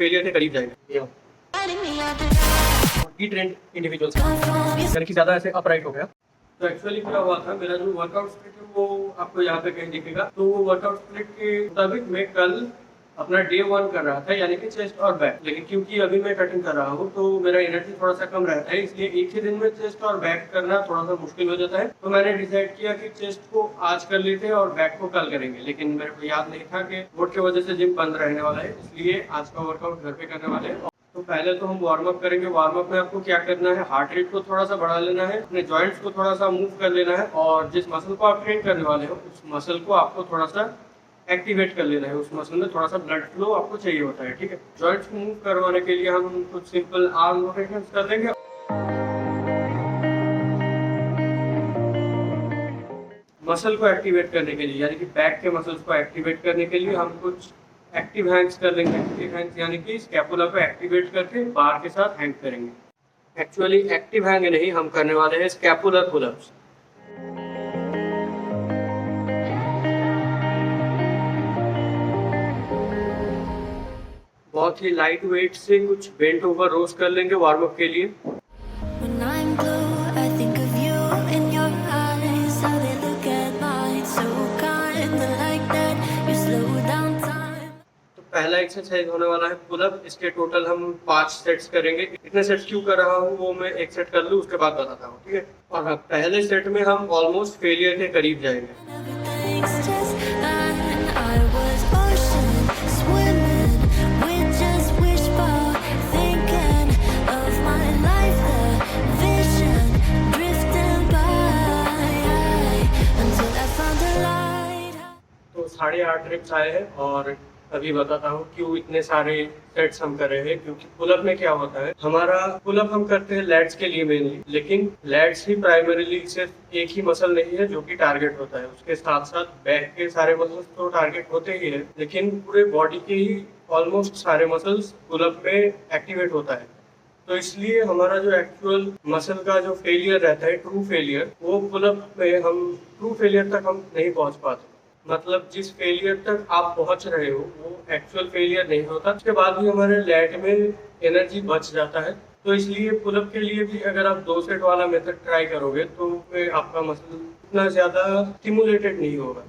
Failure के करीब जाएंगे। की ट्रेंड इंडिविजुअल्स यानी कि ज़्यादा ऐसे अपराइट हो गया। तो एक्चुअली क्या हुआ था, मेरा जो वर्कआउट स्प्लिट है वो आपको यहाँ पे कहीं दिखेगा। तो वो वर्कआउट स्प्लिट के मुताबिक मैं कल अपना डे 1 कर रहा था, यानी कि चेस्ट और बैक। लेकिन क्योंकि अभी मैं कटिंग कर रहा हूँ तो मेरा एनर्जी थोड़ा सा कम रहता है, इसलिए एक ही दिन में चेस्ट और बैक करना थोड़ा सा मुश्किल हो जाता है। तो मैंने डिसाइड किया कि चेस्ट को आज कर लेते हैं और बैक को कल करेंगे। लेकिन मेरे को याद नहीं था कि वोट की वजह से जिम बंद रहने वाला है, इसलिए आज का वर्कआउट घर पे करने वाले हैं। तो पहले तो हम वार्म अप करेंगे। वार्म अप में आपको क्या करना है, हार्ट रेट को थोड़ा सा बढ़ा लेना है, अपने जॉइंट्स को थोड़ा सा मूव कर लेना है, और जिस मसल को आप ट्रेन करने वाले हो उस मसल को आपको थोड़ा सा एक्टिवेट कर लेना है। उस मसल में थोड़ा सा ब्लड फ्लो आपको चाहिए होता है, ठीक है। जॉइंट्स को मूव करवाने के लिए हम कुछ सिंपल आर्म रोटेशंस कर लेंगे। मसल को एक्टिवेट करने के लिए, यानी कि बैक के मसल्स को एक्टिवेट करने के लिए हम कुछ एक्टिव हैंग्स कर लेंगे। एक्टिव हैंग्स यानी कि स्कैपुला को एक्टिवेट करके बार के साथ हैंग करेंगे। एक्चुअली एक्टिव हैंग नहीं, हम करने वाले हैं स्कैपुलर पुल-अप्स। बहुत ही लाइट वेट से कुछ बेंट ओवर रोज कर लेंगे वार्म अप के लिए। पहला एक्सरसाइज होने वाला है पुल अप। इसके टोटल हम 5 सेट्स करेंगे। इतने सेट्स क्यों कर रहा हूँ वो मैं एक सेट कर लूँ उसके बाद बताता हूँ, ठीक है। और हाँ, पहले सेट में हम ऑलमोस्ट फेलियर के करीब जाएंगे। तो 8.5 रिप्स आए हैं और अभी बताता हूँ क्यों इतने सारे सेट्स हम कर रहे हैं। क्योंकि पुलअप में क्या होता है, हमारा पुलअप हम करते हैं लैट्स के लिए मेनली, लेकिन लैट्स ही प्राइमरीली सिर्फ एक ही मसल नहीं है जो कि टारगेट होता है। उसके साथ साथ बैक के सारे मसल्स तो टारगेट होते ही है, लेकिन पूरे बॉडी के ही ऑलमोस्ट सारे मसल्स पुलअप में एक्टिवेट होता है। तो इसलिए हमारा जो एक्चुअल मसल का जो फेलियर रहता है, ट्रू फेलियर, वो पुलअप में हम ट्रू फेलियर तक हम नहीं पहुंच पाते। मतलब जिस फेलियर तक आप पहुंच रहे हो वो एक्चुअल फेलियर नहीं होता। उसके बाद भी हमारे लैट में एनर्जी बच जाता है। तो इसलिए पुलअप के लिए भी अगर आप 2 सेट वाला मेथड ट्राई करोगे तो आपका मसल इतना ज़्यादा स्टिमुलेटेड नहीं होगा।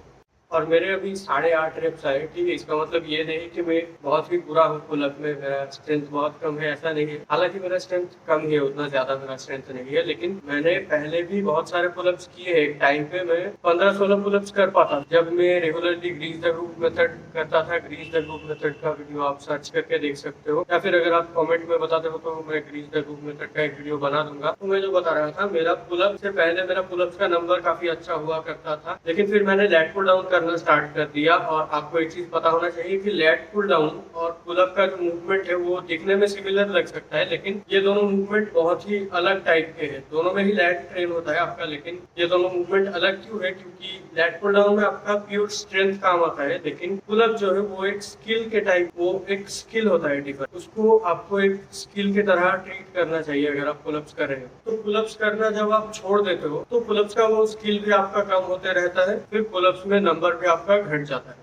और मेरे अभी 8.5 रिप्स आए, ठीक है। इसका मतलब ये नहीं कि मैं बहुत ही बुरा हूँ पुलअप में, मेरा स्ट्रेंथ बहुत कम है, ऐसा नहीं है। हालांकि मेरा स्ट्रेंथ कम ही है, उतना ज्यादा मेरा स्ट्रेंथ नहीं है, लेकिन मैंने पहले भी बहुत सारे पुलअप्स किए हैं। एक टाइम पे मैं 15-16 पुलअप्स कर पाता जब मैं regularly grease the group method करता था। ग्रीस द ग्रुप मेथड का वीडियो आप सर्च करके देख सकते हो, या फिर अगर आप कॉमेंट में बताते हो तो मैं ग्रीस द ग्रुप मेथड का एक वीडियो बना दूंगा। तो मैं जो बता रहा था, मेरा पुलअप से पहले मेरा पुलअप्स का नंबर काफी अच्छा हुआ करता था, लेकिन फिर मैंने लैट पुल डाउन स्टार्ट कर दिया। और आपको एक चीज पता होना चाहिए कि लैट पुल डाउन और पुल अप का जो मूवमेंट है वो दिखने में सिमिलर लग सकता है, लेकिन ये दोनों मूवमेंट बहुत ही अलग टाइप के हैं। दोनों में ही लैट ट्रेन होता है आपका, लेकिन ये दोनों मूवमेंट अलग क्यों है? क्योंकि लैट पुल डाउन में आपका प्योर स्ट्रेंथ काम आता है, लेकिन पुल अप जो है वो एक स्किल के टाइप, वो एक स्किल होता है डिफरेंट। उसको आपको एक स्किल की तरह ट्रीट करना चाहिए अगर आप पुल अप्स कर रहे हो। तो पुल अप्स करना जब आप छोड़ देते हो तो पुल अप्स का वो स्किल भी आपका कम होते रहता है, फिर पुल अप्स में नंबर भी आपका घट जाता है।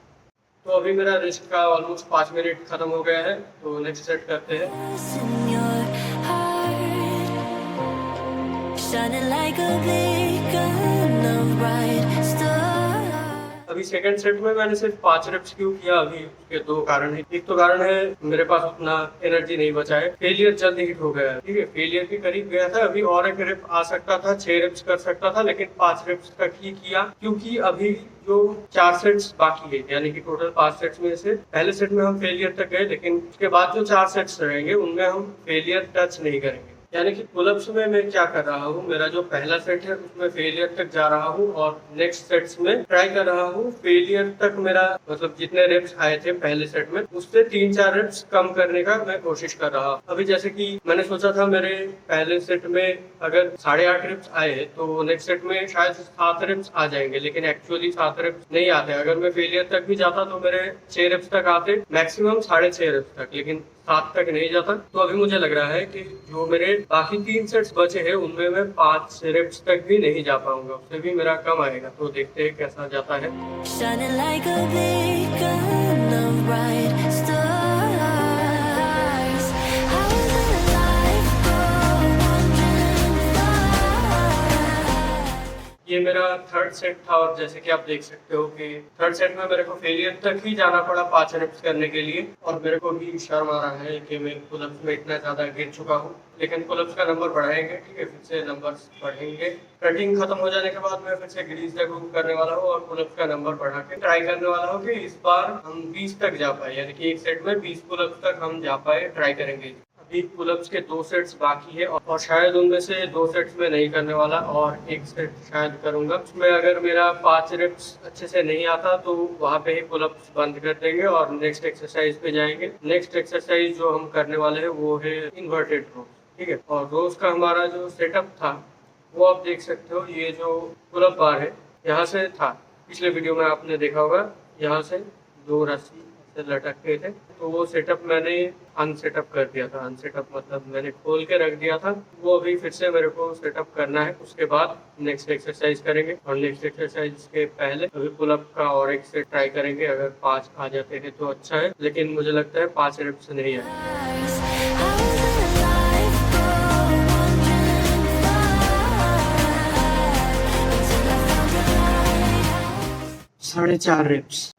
तो अभी मेरा रेस्ट का ऑलमोस्ट 5 मिनट खत्म हो गया है, तो नेक्स्ट सेट करते हैं। अभी सेकंड सेट में मैंने सिर्फ 5 रिप्स क्यों किया, अभी उसके 2 कारण है। एक तो कारण है मेरे पास उतना एनर्जी नहीं बचा है, फेलियर जल्द हिट हो गया है, ठीक है। फेलियर के करीब गया था, अभी और एक रिप आ सकता था, 6 रिप्स कर सकता था, लेकिन 5 रिप्स तक ही किया। क्योंकि अभी जो 4 सेट्स बाकी है, यानी कि टोटल 5 सेट्स में से पहले सेट में हम फेलियर तक गए, लेकिन उसके बाद जो 4 सेट्स रहेंगे उनमें हम फेलियर टच नहीं करेंगे। यानी कि पुलअप्स में मैं क्या कर रहा हूँ, मेरा जो पहला सेट है उसमें फेलियर तक जा रहा हूँ और नेक्स्ट सेट्स में ट्राई कर रहा हूँ फेलियर तक। मेरा मतलब जितने रेप्स आए थे पहले सेट में उससे 3-4 रेप्स कम करने का मैं कोशिश कर रहा हूँ। अभी जैसे कि मैंने सोचा था मेरे पहले सेट में अगर 8.5 रेप्स आए तो नेक्स्ट सेट में शायद 7 रेप्स आ जाएंगे, लेकिन एक्चुअली 7 रेप्स नहीं आते। अगर मैं फेलियर तक भी जाता तो मेरे 6 रेप्स तक आते, मैक्सिमम 6.5 रेप्स तक, लेकिन 7 तक नहीं जाता। तो अभी मुझे लग रहा है कि जो मेरे बाकी 3 सेट्स बचे हैं उनमें मैं 5 रेप्स तक भी नहीं जा पाऊंगा, उससे भी मेरा कम आएगा। तो देखते हैं कैसा जाता है। ये मेरा थर्ड सेट था और जैसे कि आप देख सकते हो कि थर्ड सेट में मेरे को फेलियर तक ही जाना पड़ा 5 रेप्स करने के लिए, और मेरे को भी शर्म आ रहा है कि मैं पुलअप्स में इतना ज्यादा गिर चुका हूँ। लेकिन पुलअप्स का नंबर बढ़ाएंगे, ठीक है, फिर से नंबर्स बढ़ेंगे। कटिंग खत्म हो जाने के बाद मैं फिर से ग्रीस तक करने वाला हूँ और पुलअप्स का नंबर बढ़ा के ट्राई करने वाला हूँ कि इस बार हम 20 तक जा पाए, यानी कि एक सेट में 20 पुलअप्स तक हम जा पाए, ट्राई करेंगे। अभी पुलअप्स के 2 सेट्स बाकी है और शायद उनमें से 2 सेट्स में नहीं करने वाला और एक सेट शायद करूंगा। उसमें अगर मेरा 5 रेप्स अच्छे से नहीं आता तो वहाँ पे ही पुलअप्स बंद कर देंगे और नेक्स्ट एक्सरसाइज पे जाएंगे। नेक्स्ट एक्सरसाइज जो हम करने वाले हैं वो है इन्वर्टेड रोज, ठीक है। और रोज का हमारा जो सेटअप था वो आप देख सकते हो, ये जो पुलअप बार है यहाँ से था, पिछले वीडियो में आपने देखा होगा, यहाँ से 2 रस्सी से लटक गए थे, तो वो सेटअप मैंने अनसेटअप कर दिया था। अनसेटअप मतलब मैंने खोल के रख दिया था, वो अभी फिर से मेरे को सेटअप करना है। उसके बाद नेक्स्ट एक्सरसाइज करेंगे और नेक्स्ट एक्सरसाइज के पहले अभी पुलअप का और एक सेट ट्राई करेंगे। अगर 5 आ जाते हैं तो अच्छा है, लेकिन मुझे लगता है 5 रेप्स नहीं है। 4.5 रेप्स।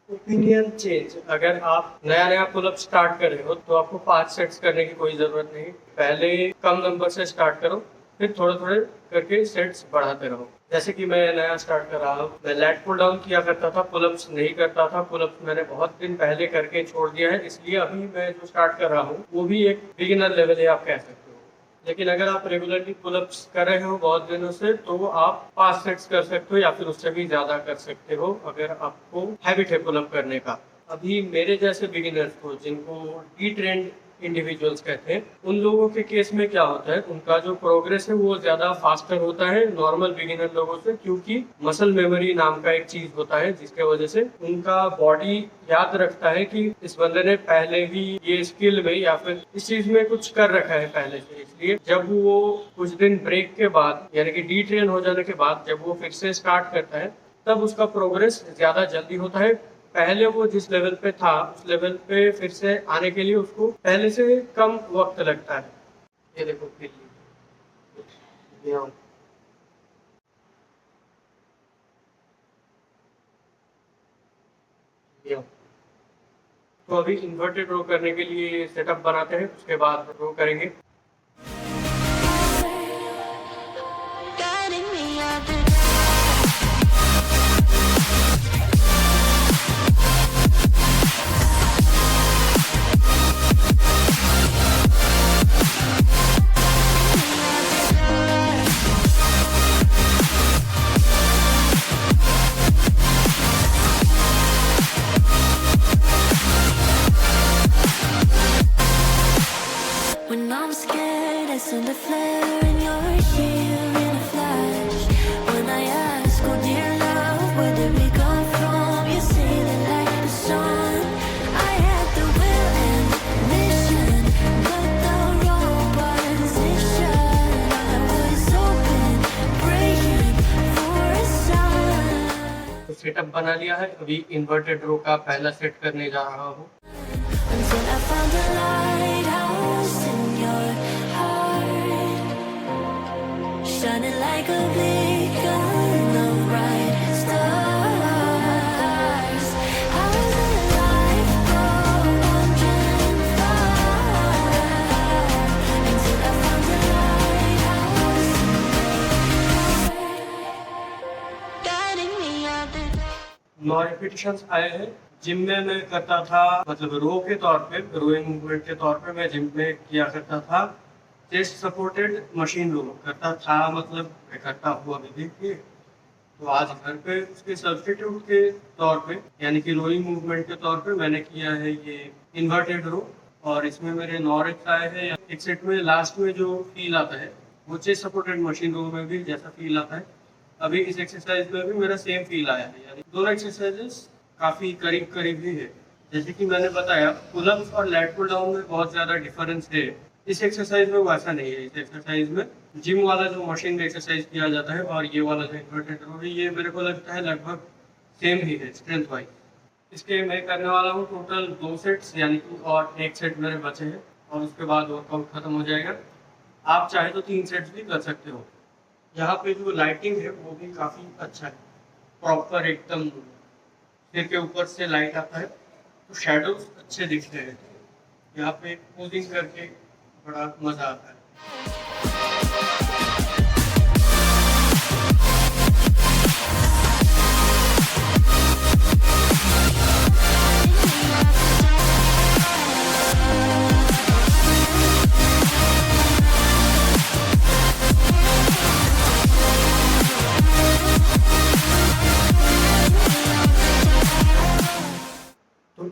ओपिनियन चेंज, अगर आप नया नया पुलअप स्टार्ट कर रहे हो तो आपको 5 सेट्स करने की कोई जरूरत नहीं। पहले कम नंबर से स्टार्ट करो, फिर थोड़े थोड़े करके सेट्स बढ़ाते रहो। जैसे कि मैं नया स्टार्ट कर रहा हूँ, मैं लैट पुल डाउन किया करता था, पुलअप्स नहीं करता था। पुलअप्स मैंने बहुत दिन पहले करके छोड़ दिया है, इसलिए अभी मैं जो स्टार्ट कर रहा हूँ वो भी एक बिगिनर लेवल है, आप कह सकते हो। लेकिन अगर आप रेगुलरली पुलअप्स कर रहे हो बहुत दिनों से तो आप 5 सेट्स कर सकते हो या फिर उससे भी ज्यादा कर सकते हो, अगर आपको हैबिट है पुलअप करने का। अभी मेरे जैसे बिगिनर्स को, जिनको डी ट्रेंड इंडिविजुअल्स कहते हैं, उन लोगों के केस में क्या होता है, उनका जो प्रोग्रेस है वो ज्यादा फास्टर होता है नॉर्मल बिगिनर लोगों से, क्योंकि मसल मेमोरी नाम का एक चीज होता है जिसके वजह से उनका बॉडी याद रखता है कि इस बंदे ने पहले भी ये स्किल में या फिर इस चीज में कुछ कर रखा है पहले से। इसलिए जब वो कुछ दिन ब्रेक के बाद, यानी कि डी ट्रेन हो जाने के बाद, जब वो फिर से स्टार्ट करता है तब उसका प्रोग्रेस ज्यादा जल्दी होता है। पहले वो जिस लेवल पे था उस लेवल पे फिर से आने के लिए उसको पहले से कम वक्त लगता है। ये देखो तो अभी इन्वर्टेड रो करने के लिए सेटअप बनाते हैं, उसके बाद रो करेंगे। Send a flare and you're here in a flash. When I ask, oh dear love, where did we come from? You say that like the sun. I had the will and mission, but the wrong position. I was open, praying for a sign. तो setup बना लिया है, अभी inverted रो का पहला set करने जा रहा हूँ। Until I found a lighthouse in your shining like a beacon of bright stars. How does life go wandering far until I found a lighthouse guiding me out the dark. 9 repetitions आए हैं। Gym में मैं करता था, मतलब रो के तौर पे, रोइंग मूवमेंट के तौर पे मैं जिम में किया करता था चेस्ट सपोर्टेड मशीन रो करता था, मतलब मैं करता हुआ अभी भी। तो आज घर पे उसके सब्स्टिट्यूट के तौर पे, यानी कि रोइंग मूवमेंट के तौर पे मैंने किया है ये इन्वर्टेड रो, और इसमें मेरे 9 रेप्स आए हैं। एक सेट में लास्ट में जो फील आता है वो चेस्ट सपोर्टेड मशीन रो में भी जैसा फील आता है, अभी इस एक्सरसाइज में भी मेरा सेम फील आया है। यानी दोनों एक्सरसाइजेस काफी करीब करीब ही है। जैसे कि मैंने बताया, पुलअप्स और लैट पुल डाउन में बहुत ज्यादा डिफरेंस है। इस एक्सरसाइज में वैसा नहीं है। इस एक्सरसाइज में जिम वाला जो मशीन में एक्सरसाइज किया जाता है और ये वाला जो इन्वर्टेड रो है, ये मेरे को लगता है लगभग सेम ही है स्ट्रेंथ वाइज। इसके मैं करने वाला हूँ टोटल 2 सेट्स, यानी कि और एक सेट मेरे बचे हैं और उसके बाद वर्कआउट खत्म हो जाएगा। आप चाहे तो 3 सेट्स भी कर सकते हो। यहाँ पे जो लाइटिंग है वो भी काफ़ी अच्छा है, प्रॉपर एकदम सिर के ऊपर से लाइट आता है तो शेडोज अच्छे दिख रहे हैं। यहाँ पे पोजिंग करके बड़ा मज़ा आता है।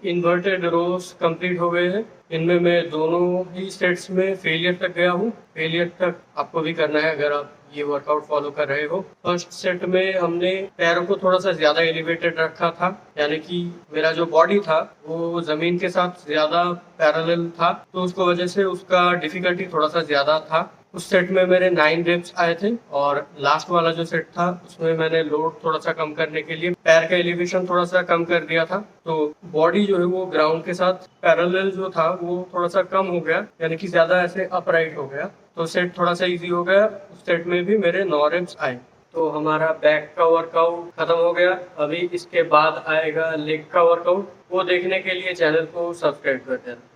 इन्वर्टेड रोज कंप्लीट हो गए हैं। इनमें मैं दोनों ही सेट्स में फेलियर तक गया हूँ। फेलियर तक आपको भी करना है अगर आप ये वर्कआउट फॉलो कर रहे हो। फर्स्ट सेट में हमने पैरों को थोड़ा सा ज्यादा एलिवेटेड रखा था, यानी कि मेरा जो बॉडी था वो जमीन के साथ ज्यादा पैरेलल था, तो उसको वजह से उसका डिफिकल्टी थोड़ा सा ज्यादा था। उस सेट में मेरे 9 रेप्स आए थे और लास्ट वाला जो सेट था उसमें मैंने लोड थोड़ा सा कम करने के लिए पैर का एलिवेशन थोड़ा सा कम कर दिया था, तो बॉडी जो है वो ग्राउंड के साथ पैरेलल जो था वो थोड़ा सा कम हो गया, यानी कि ज्यादा ऐसे अपराइट हो गया, तो सेट थोड़ा सा इजी हो गया। उस सेट में भी मेरे 9 रेप्स आए। तो हमारा बैक का वर्कआउट खत्म हो गया। अभी इसके बाद आएगा लेग का वर्कआउट। वो देखने के लिए चैनल को सब्सक्राइब कर देना।